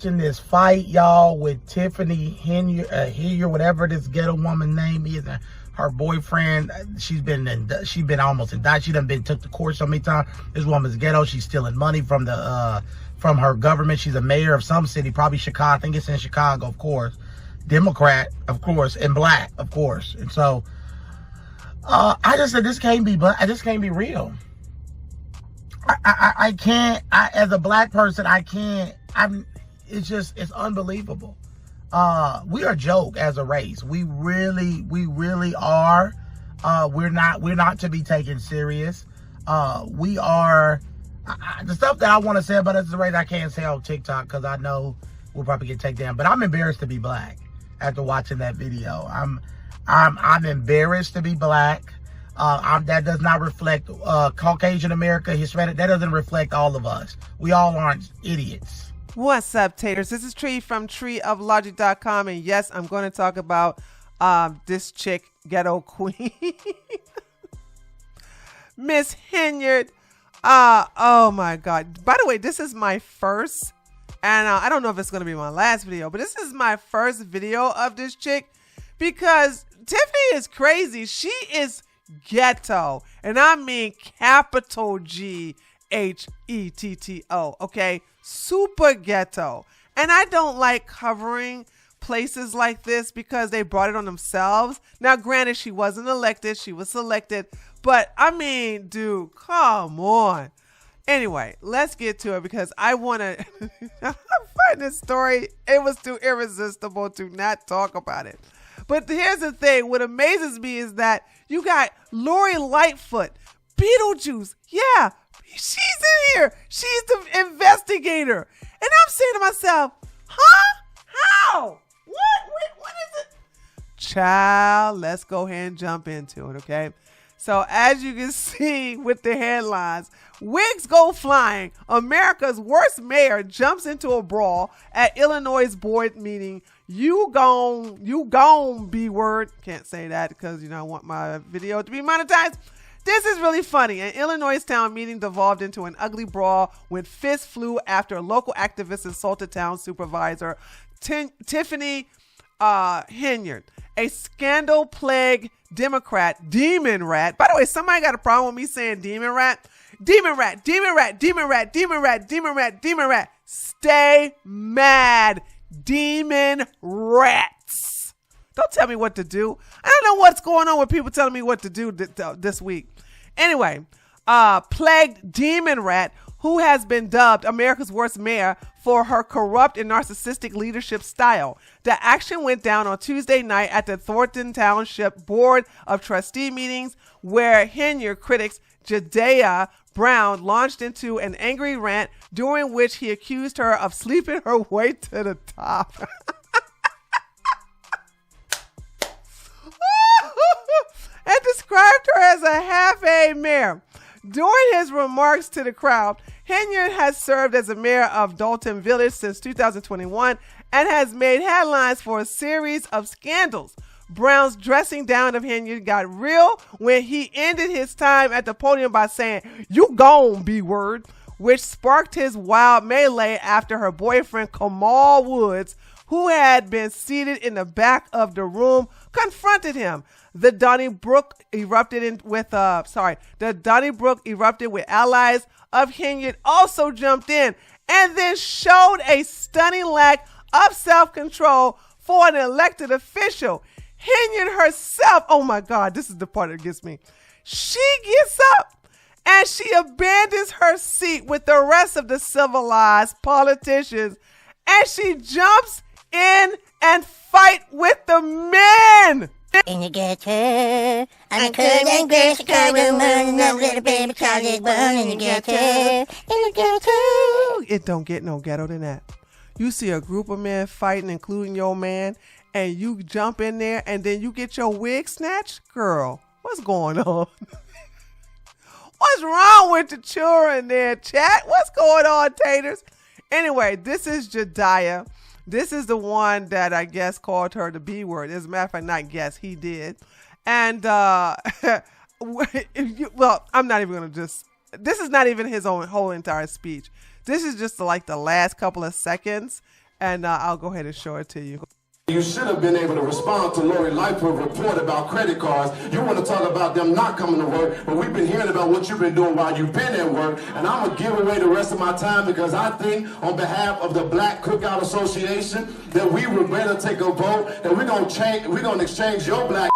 In this fight, y'all, with Tiffany Henyard, whatever this ghetto woman name is, and her boyfriend. She's been almost indicted. She done been took to court so many times. This woman's ghetto. She's stealing money from her government. She's a mayor of some city, probably Chicago. I think it's in Chicago, of course. Democrat, of course, and black, of course. And so, I just said this can't be. But this can't be real. I can't. As a black person, I can't. It's unbelievable. We are a joke as a race. We really are. We're not to be taken serious. We are. The stuff that I want to say about us as a race, I can't say on TikTok because I know we'll probably get taken down. But I'm embarrassed to be black after watching that video. I'm embarrassed to be black. That does not reflect Caucasian America, Hispanic. That doesn't reflect all of us. We all aren't idiots. What's up, taters? This is Tree from treeoflogic.com, and yes, I'm going to talk about this chick, Ghetto Queen, Miss Henyard. Oh my God! By the way, this is my first, and I don't know if it's going to be my last video, but this is my first video of this chick because Tiffany is crazy. She is ghetto, and I mean capital GHETTO. Okay. Super ghetto. And I don't like covering places like this because they brought it on themselves. Now, granted, she wasn't elected. She was selected. But, I mean, dude, come on. Anyway, let's get to it because I want to find this story. It was too irresistible to not talk about it. But here's the thing. What amazes me is that you got Lori Lightfoot, Beetlejuice. Yeah. She's in here. She's the investigator. And I'm saying to myself, huh? How? What is it? Child, let's go ahead and jump into it, okay? So as you can see with the headlines, wigs go flying. America's worst mayor jumps into a brawl at Illinois' board meeting. You gon' be word. Can't say that because, I want my video to be monetized. This is really funny. An Illinois town meeting devolved into an ugly brawl when fists flew after a local activist insulted town supervisor Tiffany Henyard, a scandal-plagued Democrat, demon rat. By the way, somebody got a problem with me saying demon rat? Demon rat, demon rat, demon rat, demon rat, demon rat, demon rat. Stay mad, demon rats. Don't tell me what to do. I don't know what's going on with people telling me what to do this week. Anyway, plagued demon rat, who has been dubbed America's worst mayor for her corrupt and narcissistic leadership style. The action went down on Tuesday night at the Thornton Township Board of Trustee meetings, where Henyard critics Jediah Brown launched into an angry rant during which he accused her of sleeping her way to the top. And described her as a half-a mayor. During his remarks to the crowd, Henyard has served as a mayor of Dalton Village since 2021 and has made headlines for a series of scandals. Brown's dressing down of Henyard got real when he ended his time at the podium by saying, "You gon' be word," which sparked his wild melee after her boyfriend Kamal Woods, who had been seated in the back of the room, confronted him. The Donnybrook erupted with allies of Henyard also jumped in and then showed a stunning lack of self-control for an elected official. Henyard herself, oh my God, this is the part that gets me. She gets up and she abandons her seat with the rest of the civilized politicians and she jumps in and fight with the men. In the ghetto, I'm a cool and grassy car woman, and a little baby child is born in the ghetto. In the ghetto. It don't get no ghetto than that. You see a group of men fighting, including your man, and you jump in there, and then you get your wig snatched? Girl, what's going on? What's wrong with the children there, chat? What's going on, taters? Anyway, this is Jediah. This is the one that I guess called her the B word. As a matter of fact, not guess, he did. And, well, I'm not even going to this is not even his own whole entire speech. This is just like the last couple of seconds. and I'll go ahead and show it to you. You should have been able to respond to Lori Lightfoot report about credit cards. You want to talk about them not coming to work, but we've been hearing about what you've been doing while you've been at work, and I'm going to give away the rest of my time because I think on behalf of the Black Cookout Association that we would better take a vote, that we're going to exchange your black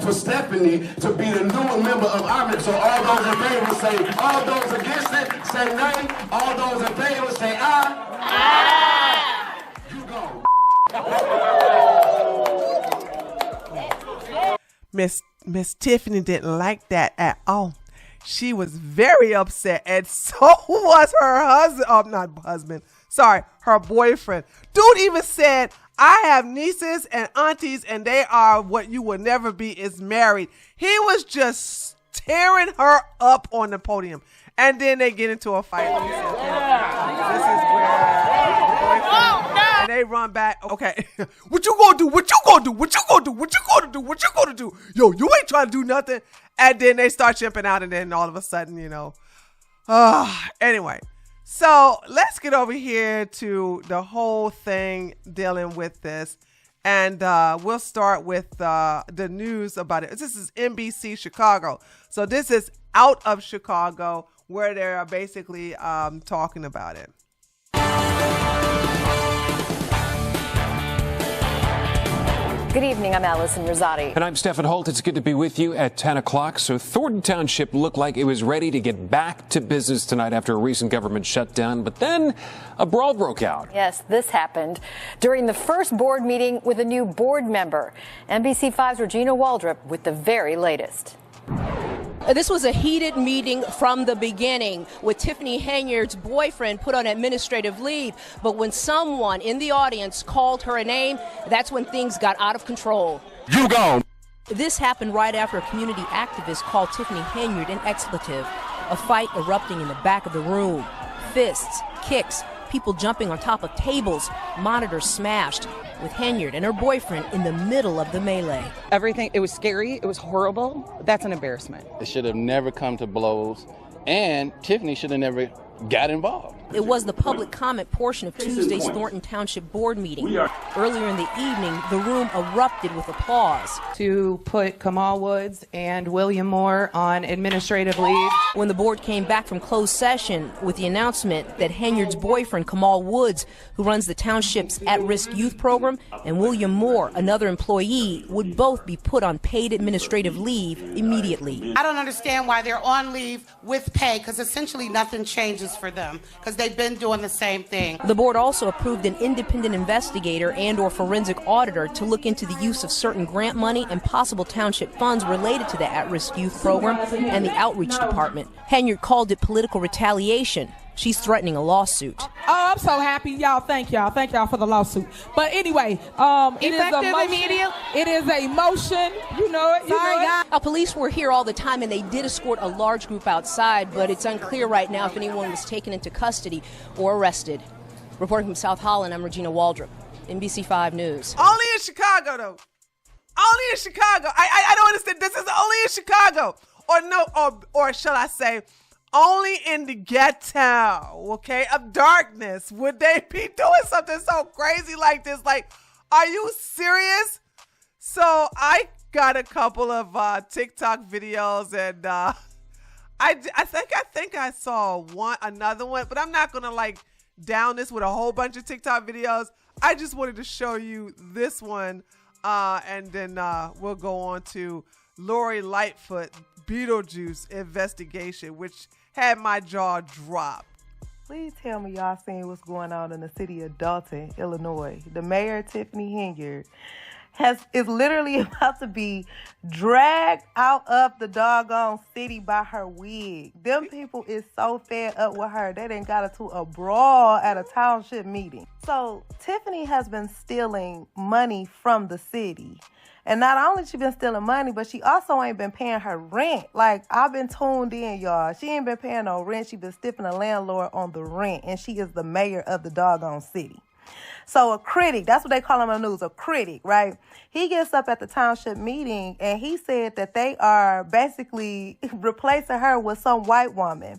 for Stephanie to be the new member of our. So all those in favor say, all those against it say nay, all those in favor say aye. Aye. You go. Miss Tiffany didn't like that at all. She was very upset, and so was her husband. Her boyfriend. Dude even said, I have nieces and aunties, and they are what you will never be is married. He was just tearing her up on the podium. And then they get into a fight. He said, this is where the boyfriend, and they run back. Okay, what you gonna do? What you gonna do? What you gonna do? What you gonna do? What you gonna do? Yo, you ain't trying to do nothing. And then they start chimping out, and then all of a sudden, anyway. So let's get over here to the whole thing dealing with this. And we'll start with the news about it. This is NBC Chicago. So this is out of Chicago where they're basically talking about it. Good evening, I'm Allison Rosati. And I'm Stephen Holt. It's good to be with you at 10 o'clock. So Thornton Township looked like it was ready to get back to business tonight after a recent government shutdown. But then a brawl broke out. Yes, this happened during the first board meeting with a new board member. NBC5's Regina Waldrop with the very latest. This was a heated meeting from the beginning with Tiffany Henyard's boyfriend put on administrative leave. But when someone in the audience called her a name, that's when things got out of control. You go. This happened right after a community activist called Tiffany Henyard an expletive. A fight erupting in the back of the room. Fists, kicks, people jumping on top of tables, monitors smashed, with Henyard and her boyfriend in the middle of the melee. Everything, it was scary, it was horrible. That's an embarrassment. It should have never come to blows, and Tiffany should have never got involved. It was the public comment portion of Tuesday's Thornton Township board meeting. Earlier in the evening, the room erupted with applause. To put Kamal Woods and William Moore on administrative leave. When the board came back from closed session with the announcement that Henyard's boyfriend, Kamal Woods, who runs the township's at-risk youth program, and William Moore, another employee, would both be put on paid administrative leave immediately. I don't understand why they're on leave with pay, because essentially nothing changes for them, because they've been doing the same thing. The board also approved an independent investigator and/or forensic auditor to look into the use of certain grant money and possible township funds related to the at-risk youth program and the outreach department. Henyard called it political retaliation. She's threatening a lawsuit. Oh, I'm so happy. Y'all, thank y'all. Thank y'all for the lawsuit. But anyway, it is a motion. You know it. Police were here all the time, and they did escort a large group outside, but it's unclear right now if anyone was taken into custody or arrested. Reporting from South Holland, I'm Regina Waldrop, NBC5 News. Only in Chicago, though. Only in Chicago. I don't understand. This is only in Chicago. Or shall I say, only in the ghetto, okay, of darkness would they be doing something so crazy like this. Like, are you serious? So I got a couple of TikTok videos, and I think I saw another one, but I'm not gonna down this with a whole bunch of TikTok videos. I just wanted to show you this one, and then we'll go on to Lori Lightfoot Beetlejuice investigation, which had my jaw drop. Please tell me y'all seen what's going on in the city of Dalton, Illinois. The mayor, Tiffany Henyard, is literally about to be dragged out of the doggone city by her wig. Them people is so fed up with her, they done got into a brawl at a township meeting. So Tiffany has been stealing money from the city. And not only she been stealing money, but she also ain't been paying her rent. Like, I've been tuned in, y'all. She ain't been paying no rent. She been stiffing the landlord on the rent. And she is the mayor of the doggone city. So a critic, that's what they call him on the news, a critic, right? He gets up at the township meeting and he said that they are basically replacing her with some white woman.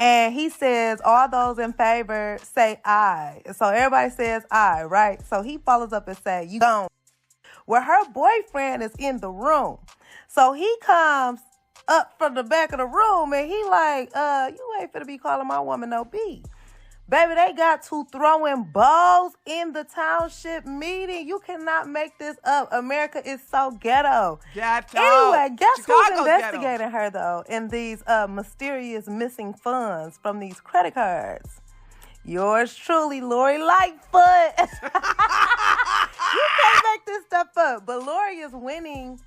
And he says, all those in favor say aye. So everybody says aye, right? So he follows up and says, you gone. Well, her boyfriend is in the room. So he comes up from the back of the room and he like, you ain't finna be calling my woman no B. Baby, they got to throwing balls in the township meeting. You cannot make this up. America is so ghetto. Ghetto. Anyway, guess who's Chicago's investigating ghetto. her, though, in these mysterious missing funds from these credit cards? Yours truly, Lori Lightfoot. You can't make this stuff up. But Lori is winning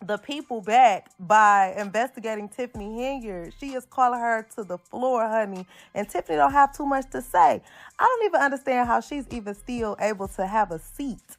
the people back by investigating Tiffany Henyard. She is calling her to the floor, honey, and Tiffany don't have too much to say. I don't even understand how she's even still able to have a seat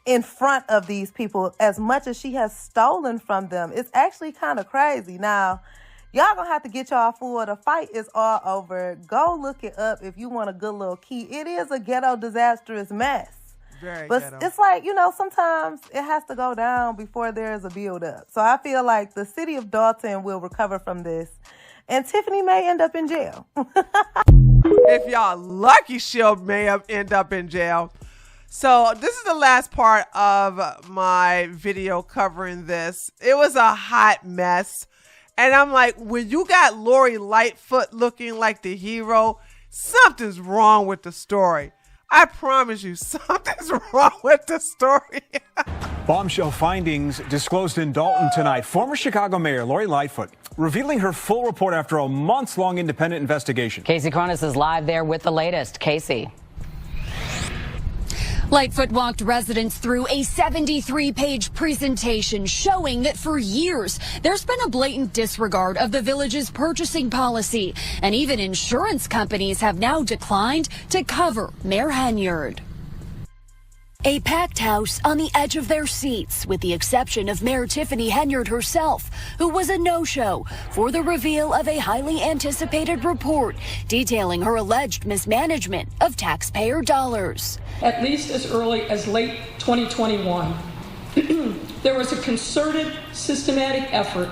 in front of these people as much as she has stolen from them. It's actually kind of crazy. Now, y'all gonna have to get y'all full. The fight is all over. Go look it up if you want a good little key. It is a ghetto disastrous mess. But it's like, you know, sometimes it has to go down before there's a build-up. So I feel like the city of Dalton will recover from this, and Tiffany may end up in jail. If y'all lucky, she'll may end up in jail. So this is the last part of my video covering this. It was a hot mess. And I'm like, when you got Lori Lightfoot looking like the hero, something's wrong with the story. I promise you, something's wrong with the story. Bombshell findings disclosed in Dalton tonight. Former Chicago Mayor Lori Lightfoot revealing her full report after a months-long independent investigation. Casey Cronus is live there with the latest. Casey. Lightfoot walked residents through a 73-page presentation showing that for years there's been a blatant disregard of the village's purchasing policy, and even insurance companies have now declined to cover Mayor Henyard. A packed house on the edge of their seats, with the exception of Mayor Tiffany Henyard herself, who was a no-show for the reveal of a highly anticipated report detailing her alleged mismanagement of taxpayer dollars. At least as early as late 2021, there was a concerted, systematic effort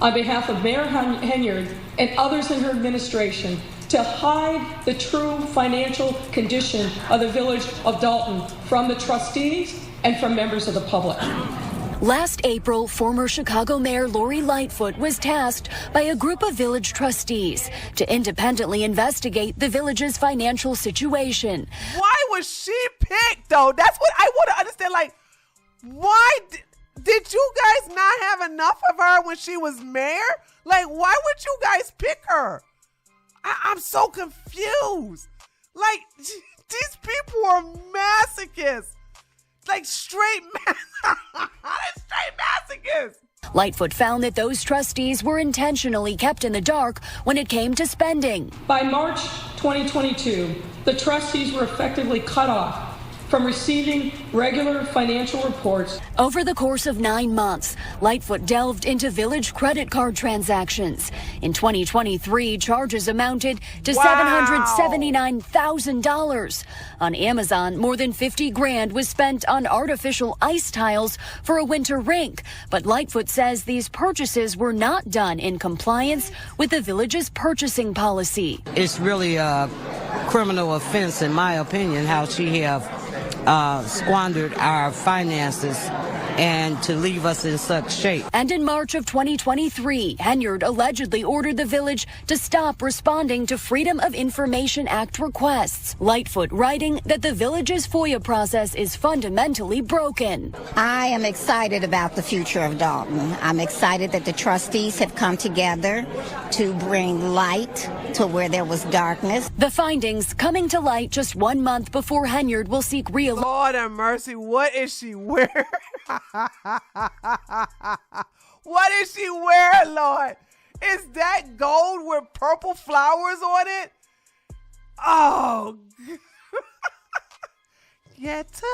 on behalf of Mayor Henyard and others in her administration to hide the true financial condition of the village of Dalton from the trustees and from members of the public. Last April, former Chicago Mayor Lori Lightfoot was tasked by a group of village trustees to independently investigate the village's financial situation. Why was she picked, though? That's what I want to understand. Like, why did you guys not have enough of her when she was mayor? Like, why would you guys pick her? I'm so confused. Like, these people are masochists. Like, straight masochists. Lightfoot found that those trustees were intentionally kept in the dark when it came to spending. By March 2022, the trustees were effectively cut off from receiving regular financial reports. Over the course of 9 months, Lightfoot delved into village credit card transactions. In 2023, charges amounted to $779,000. On Amazon, more than $50,000 was spent on artificial ice tiles for a winter rink. But Lightfoot says these purchases were not done in compliance with the village's purchasing policy. It's really a criminal offense, in my opinion, how she have squandered our finances and to leave us in such shape. And in March of 2023, Henyard allegedly ordered the village to stop responding to Freedom of Information Act requests. Lightfoot writing that the village's FOIA process is fundamentally broken. I am excited about the future of Dalton. I'm excited that the trustees have come together to bring light to where there was darkness. The findings coming to light just 1 month before Henyard will seek real. Lord have mercy, what is she wearing? What is she wearing, Lord? Is that gold with purple flowers on it? Oh. Ghetto.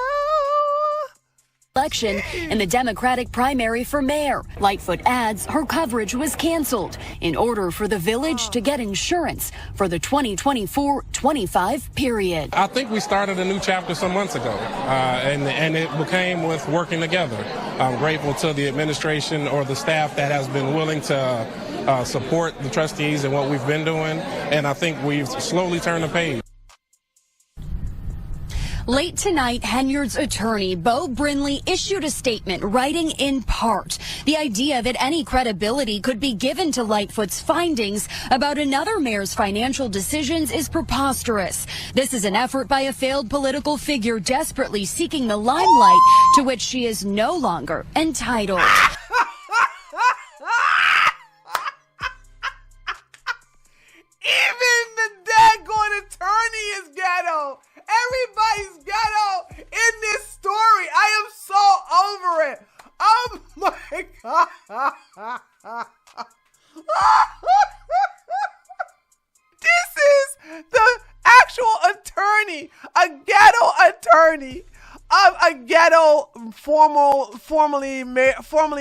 Election in the Democratic primary for mayor. Lightfoot adds her coverage was canceled in order for the village to get insurance for the 2024-25 period. I think we started a new chapter some months ago, and it became with working together. I'm grateful to the administration or the staff that has been willing to support the trustees and what we've been doing, and I think we've slowly turned the page. Late tonight, Henyard's attorney, Bo Brinley, issued a statement writing in part the idea that any credibility could be given to Lightfoot's findings about another mayor's financial decisions is preposterous. This is an effort by a failed political figure desperately seeking the limelight to which she is no longer entitled. Even the daggone attorney is ghetto. Everybody's ghetto in this story. I am so over it. Oh my God. This is the actual attorney, a ghetto attorney of a ghetto formerly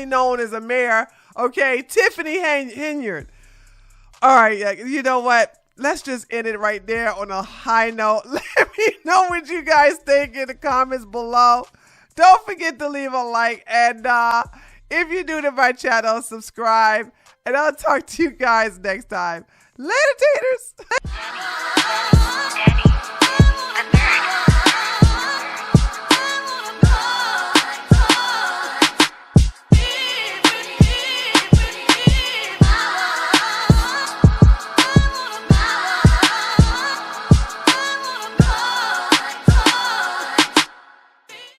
known as a mayor. Okay, Tiffany Henyard. All right, you know what? Let's just end it right there on a high note. Let me know what you guys think in the comments below. Don't forget to leave a like. And if you're new to my channel, subscribe. And I'll talk to you guys next time. Later, taters.